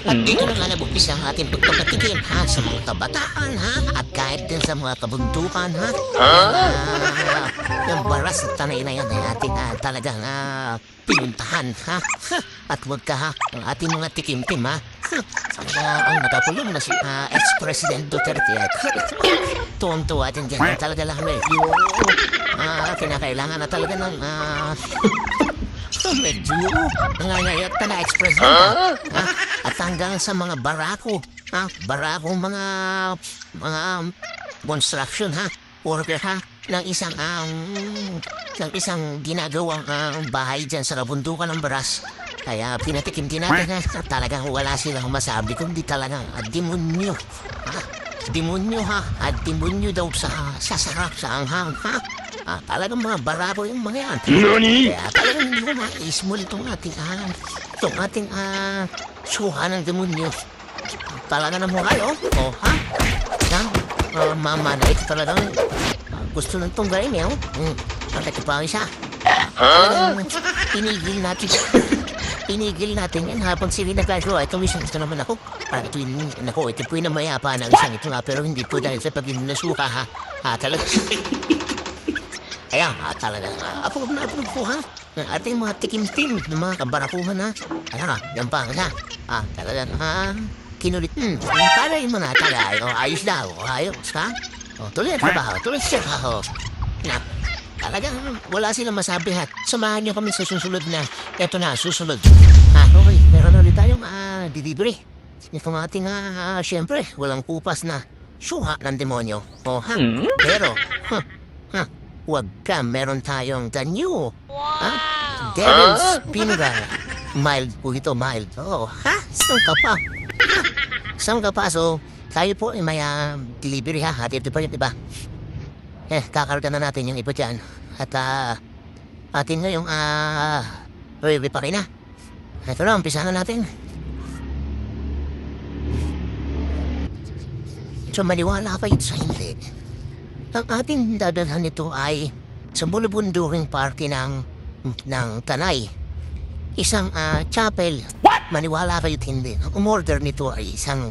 At dito na nga nabugpis ang ating pagpapatikim ha sa mga kabataan ha at kahit din sa mga kabundukan ha. Yung baras at tanay na yan ay ating talagang pinuntahan ha. At huwag ka ha, ang ating mga tikim-tim ha. Ang nakakulong na si ex-President Duterte at tuwang-tuwa din dyan. Talaga lang medyo kinakailangan na talaga ng medyo nangangayat ka na ex-president at hanggang sa mga barako barakong mga construction worker ng isang ginagawang bahay dyan sa kabundukan ng Baras. Kaya pinatikim din natin talagang wala silang masabi kundi talagang demonyo. Demonyo at demonyo daw sa sarap sa anghang talagang mga barako yung mga yan. Kaya talagang hindi ko ma-ismul itong ating suha ng demonyo. Talaga na mukha mama na ito talagang gusto ng tunggalin niya Bakit pa isa? Pinigil natin yan habang sila nagkagawa. Ito naman ako. Ito po yung namayapa ng isang ito pero hindi po dahil sa pag-inom na suka talaga. Kaya talaga approve po ating mga tikim-tim ng mga kabarakuhan yan pa talaga kinulit. Para yung mga ayos daw. Ayos tuloy ang trabaho. Talagang wala silang masabi samahan niyo kami sa susunod na susunod. Okay, meron ulit tayong delivery. Itong ating syempre, walang kupas na suha ng demonyo. Pero, wag ka, meron tayong the new Devil's Vinegar. Mild po ito, mild. Saan ka pa? So, tayo po ay may delivery hatid pa yun, diba? Kakarga na natin yung iba dyan. At atin na yung re-repack na. Ito na, umpisa na natin. So maniwala kayo sa hindi. Ang ating dadalhan nito ay sa Bulubunduring Parke ng Tanay. Isang chapel. Maniwala kayo hindi. Ang umorder nito ay isang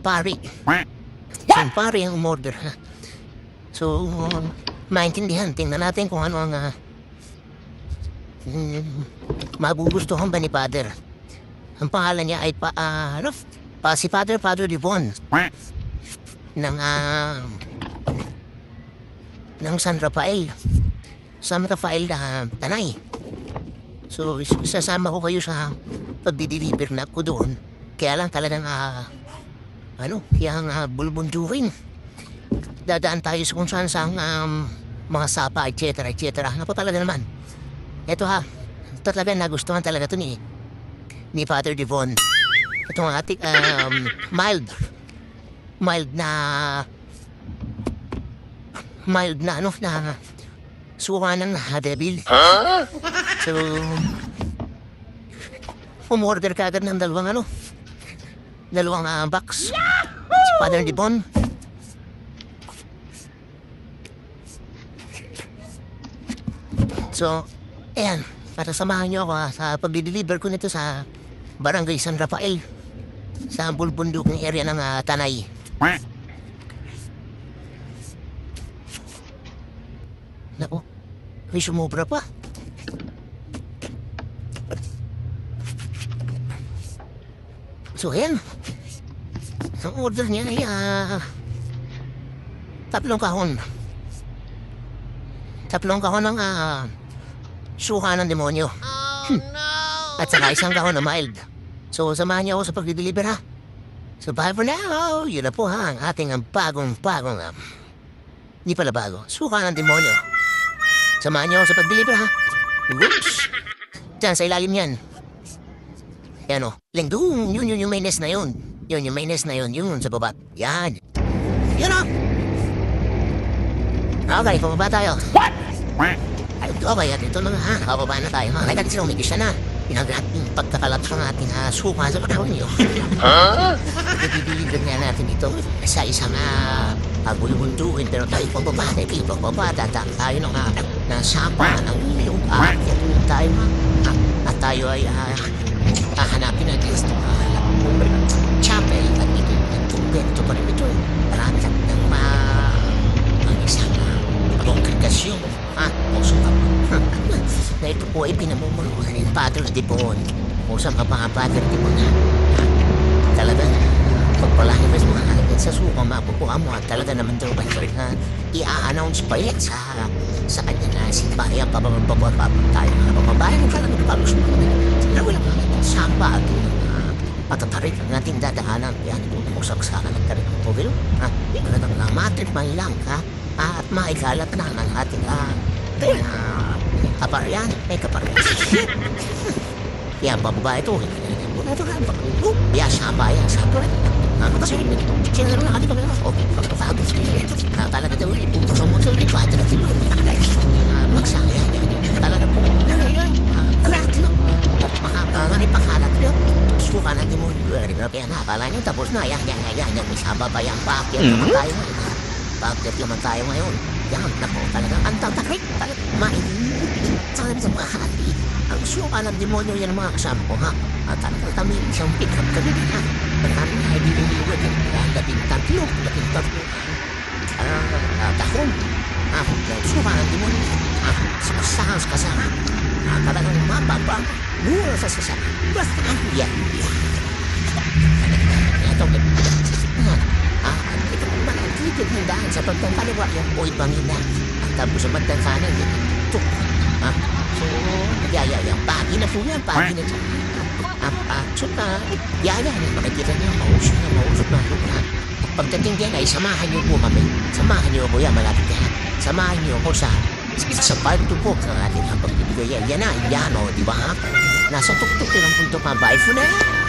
pari. Isang pari ang umorder. So, maintindihan. Tingnan natin kung ano ang magugustuhan ba ni Father. Ang pangalan niya ay si Father Devon ng San Rafael Tanay. So, sasama ko kayo sa pagdi-deliver na ko doon. Kaya lang talagang bulbundurin. Dadaan tayo sa kung saan mga sapa, etc. Napo talaga naman. Ito talaga nagustuhan talaga ito ni Father Devon. Ito ang ating mild na suha ng devil. So, umorder ka agad ng dalawang box. Si Father Devon. So, ayan, para samahan niyo ako sa pag-deliver ko nito sa Barangay San Rafael sa bulbunduking area ng Tanay. Naku, may sumobra pa. So, ayan. Ang order niya ay 3 kahon. 3 kahon ng suha ng demonyo. At saka 1 kahon na mild. So, samahan niyo ako sa pag-deliver So, bye for now. Yun na po ang ating bagong hindi pala bago. Suha ng demonyo. Samahan niyo ako sa pag-deliver Whoops! Diyan, sa ilalim yan. Yan Lengdung, yun yung may nest na yun. Yun yung may nest na yun. Yun sa baba. Yan. Yun Okay, pababa tayo. What? Okay, at ito na pababa na tayo. Kaya sila umigis na. Pinag-ating pagkakalat ng ating suka sa panahon niyo. Nagbibiligan nga natin ito sa isang bulubundukin. Pero tayo pababa. Tatak tayo ng sapa ng lupa. At tayo ay hahanapin natin ito. mga brother, di mo na. Ha? Talagang pagpalahibas mo agad sa suko, mapupuha mo at talaga naman daw ba i-a-announce pa yan sa kanya na simbahan pabababababab tayo mga bababayan ng talagang palus mo. Na wala pa samba at patatarik ang ating dadaanan. Yan, usaksakan at tarik ang pubilo. Ha? Talagang matrip man lang, ha? At maikalat na ang ating kaparyan. Yan, bababa ito. Ito ka, yan, samba yan, samba. Kasi, sinaro na kami okay, pagkakagos kayo. Talaga daw, puto sa motor, ito at natin. Magsaya yan. Talaga po, yan, alat lang. Makakalan, ipakalat lang. Suka natin mo, kaya nakakala nyo, tapos na, yan, may samba ba yan, pakyat naman tayo ngayon. Pakyat naman tayo ngayon. Yan, naku, talagang ang tatakrik, talagang mainit. Sana sa mga hati. Ang suka ng demonyo yan mga kasama ko, ha? At talagang kami isang pick-up kami din, ha? At kami ay diniliwag yan. Dating tatlo. Tahong. Suka ng demonyo. Sa kasama. Talagang mababa. Mura sa sasama. Basta ang yan. Ito, ito naman ang titig ng daan sa pagkakaliwa yung buhay pangina. At tapos sa bandang kanan, ito. So, yung pagi na po yan, pagi na dyan. So, makikita niyo, mausok na lupa. Pagdating din ay samahan niyo po kami. Samahan niyo ako yan, malapit yan. Samahan niyo ako sa part 2 po sa ating pagbibigay yan. Yan, o, di ba? Nasa tuktok yun ang punto pa. Bye for now!